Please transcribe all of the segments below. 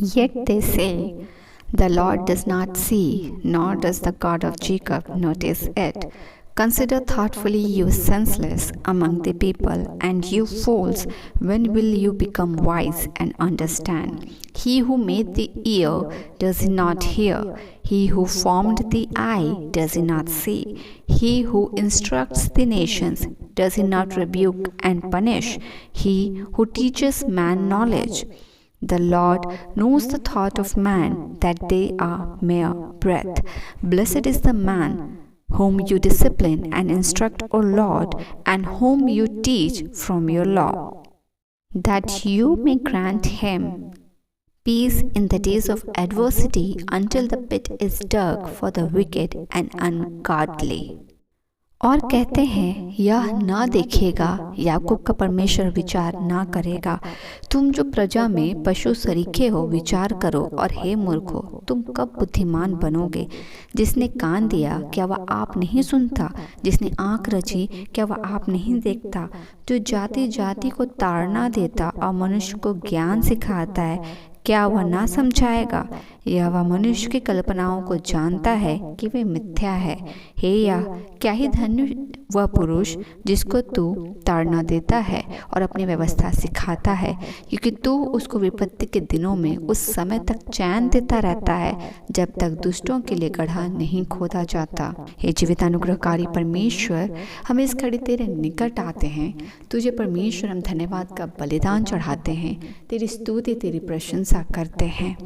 Yet they say, "The Lord does not see, nor does the God of Jacob notice it." Consider thoughtfully, you senseless among the people, and you fools, when will you become wise and understand? He who made the ear, does he not hear? He who formed the eye, does he not see? He who instructs the nations, does he not rebuke and punish? He who teaches man knowledge. The Lord knows the thought of man, that they are mere breath. Blessed is the man whom you discipline and instruct, O Lord, and whom you teach from your law, that you may grant him peace in the days of adversity, until the pit is dug for the wicked and ungodly. और कहते हैं, यह ना देखेगा, याकूब का परमेश्वर विचार ना करेगा। तुम जो प्रजा में पशु सरीखे हो, विचार करो, और हे मूर्खो, तुम कब बुद्धिमान बनोगे? जिसने कान दिया, क्या वह आप नहीं सुनता? जिसने आँख रची, क्या वह आप नहीं देखता? जो जाति जाति को ताड़ना देता और मनुष्य को ज्ञान सिखाता है, क्या वह ना समझाएगा? यह वह मनुष्य की कल्पनाओं को जानता है कि वे मिथ्या है। हे या क्या ही धन्य वह पुरुष जिसको तू ताड़ना देता है और अपनी व्यवस्था सिखाता है, क्योंकि तू उसको विपत्ति के दिनों में उस समय तक चैन देता रहता है जब तक दुष्टों के लिए गड्ढा नहीं खोदा जाता। हे जीवितानुग्रहकारी परमेश्वर, हम इस घड़ी तेरे निकट आते हैं। तुझे परमेश्वर हम धन्यवाद का बलिदान चढ़ाते हैं, तेरी स्तुति, तेरी प्रशंसा करते हैं।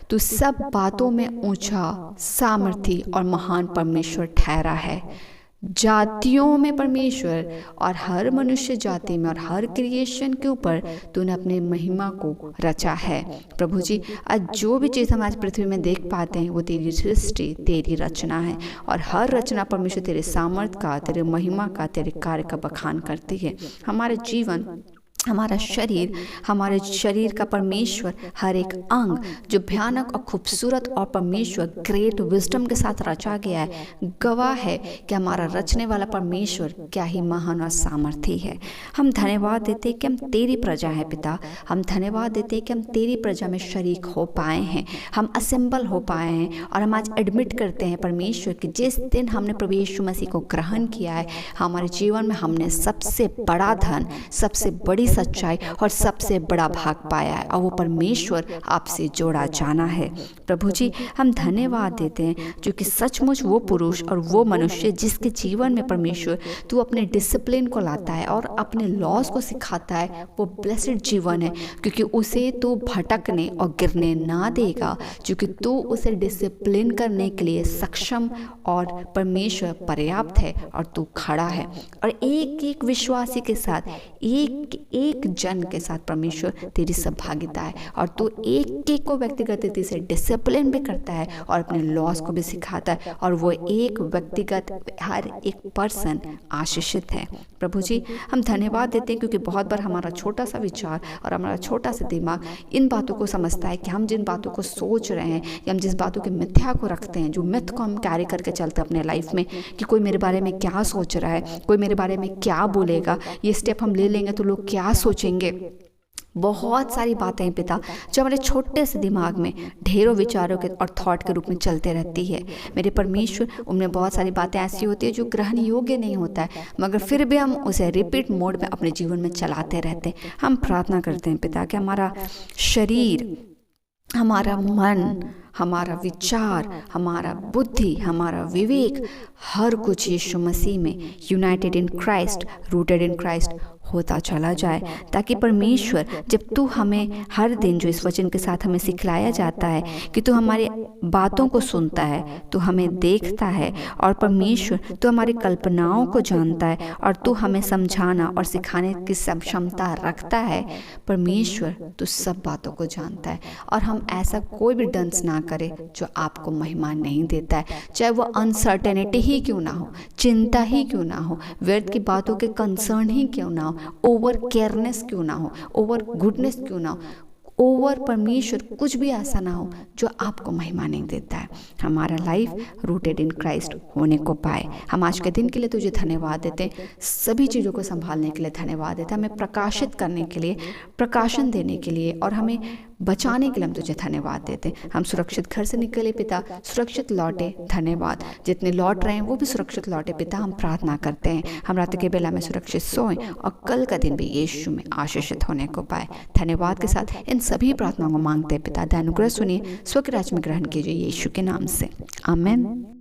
तू सब बातों में ऊंचा, सामर्थी और महान परमेश्वर ठहरा है। जातियों में परमेश्वर और हर मनुष्य जाति में और हर क्रिएशन के ऊपर तूने अपनी महिमा को रचा है। प्रभु जी, आज जो भी चीज़ हम आज पृथ्वी में देख पाते हैं वो तेरी सृष्टि, तेरी रचना है, और हर रचना परमेश्वर तेरे सामर्थ्य का, तेरे महिमा का, तेरे कार्य का बखान करती है। हमारे जीवन, हमारे शरीर का परमेश्वर हर एक अंग जो भयानक और खूबसूरत और परमेश्वर ग्रेट विजडम के साथ रचा गया है, गवाह है कि हमारा रचने वाला परमेश्वर क्या ही महान और सामर्थी है। हम धन्यवाद देते हैं कि हम तेरी प्रजा हैं पिता। हम धन्यवाद देते हैं कि हम तेरी प्रजा में शरीक हो पाए हैं, हम असेंबल हो पाए हैं, और हम आज एडमिट करते हैं परमेश्वर कि जिस दिन हमने प्रभु यीशु मसीह को ग्रहण किया है, हमारे जीवन में हमने सबसे बड़ा धन, सबसे बड़ी सच्चाई और सबसे बड़ा भाग पाया है, और वो परमेश्वर आपसे जोड़ा जाना है। प्रभु जी, हम धन्यवाद देते हैं जो कि सचमुच वो पुरुष और वो मनुष्य जिसके जीवन में परमेश्वर तू अपने डिसिप्लिन को लाता है और अपने लॉज को सिखाता है, वो ब्लेस्ड जीवन है, क्योंकि उसे तू भटकने और गिरने ना देगा, क्योंकि तू उसे डिसिप्लिन करने के लिए सक्षम और परमेश्वर पर्याप्त है, और तू खड़ा है। और एक एक विश्वासी के साथ, एक जन के साथ परमेश्वर तेरी सहभागिता है, और तू एक एक को व्यक्तिगत रीति से डिसिप्लिन भी करता है और अपने लॉस को भी सिखाता है, और वो एक व्यक्तिगत हर एक पर्सन आशीषित है। प्रभु जी, हम धन्यवाद देते हैं क्योंकि बहुत बार हमारा छोटा सा विचार और हमारा छोटा सा दिमाग इन बातों को समझता है कि हम जिन बातों को सोच रहे हैं या हम जिस बातों के मिथ्या को रखते हैं, जो मिथ को हम कैरी करके चलते हैं अपने लाइफ में, कि कोई मेरे बारे में क्या सोच रहा है, कोई मेरे बारे में क्या बोलेगा, ये स्टेप हम ले लेंगे तो लोग क्या सोचेंगे। बहुत सारी बातें हैं पिता जो हमारे छोटे से दिमाग में ढेरों विचारों के और थॉट के रूप में चलते रहती है। मेरे परमेश्वर, उनमें बहुत सारी बातें ऐसी होती है जो ग्रहण योग्य नहीं होता है, मगर फिर भी हम उसे रिपीट मोड में अपने जीवन में चलाते रहते हैं। हम प्रार्थना करते हैं पिता कि हमारा शरीर, हमारा मन, हमारा विचार, हमारा बुद्धि, हमारा विवेक, हर कुछ यीशु मसीह में United in Christ, rooted in Christ होता चला जाए, ताकि परमेश्वर, जब तू हमें हर दिन जो इस वचन के साथ हमें सिखलाया जाता है कि तू हमारी बातों को सुनता है, तू हमें देखता है, और परमेश्वर तू हमारी कल्पनाओं को जानता है, और तू हमें समझाना और सिखाने की क्षमता रखता है। परमेश्वर, तू सब बातों को जानता है, और हम ऐसा कोई भी डंस ना करें जो आपको महिमा नहीं देता है, चाहे वो अनसर्टेनिटी ही क्यों ना हो, चिंता ही क्यों ना हो, व्यर्थ की बातों के कंसर्न ही क्यों ना हो, ओवर केयरनेस क्यों ना हो, ओवर गुडनेस क्यों ना हो, ओवर परमेश्वर कुछ भी ऐसा ना हो जो आपको महिमा नहीं देता है। हमारा लाइफ रूटेड इन क्राइस्ट होने को पाए। हम आज के दिन के लिए तुझे धन्यवाद देते हैं, सभी चीज़ों को संभालने के लिए धन्यवाद देते हैं, हमें प्रकाशित करने के लिए, प्रकाशन देने के लिए, और हमें बचाने के लिए हम तुझे धन्यवाद देते हैं। हम सुरक्षित घर से निकले पिता, सुरक्षित लौटे, धन्यवाद। जितने लौट रहे हैं वो भी सुरक्षित लौटे पिता, हम प्रार्थना करते हैं हम रात के बेला में सुरक्षित सोएं और कल का दिन भी यीशु में आशीषित होने को पाए। धन्यवाद के साथ इन सभी प्रार्थनाओं को मांगते हैं पिता, दया अनुग्रह सुनिए, स्वर्ग राज्य में ग्रहण कीजिए यीशु के नाम से, आमीन।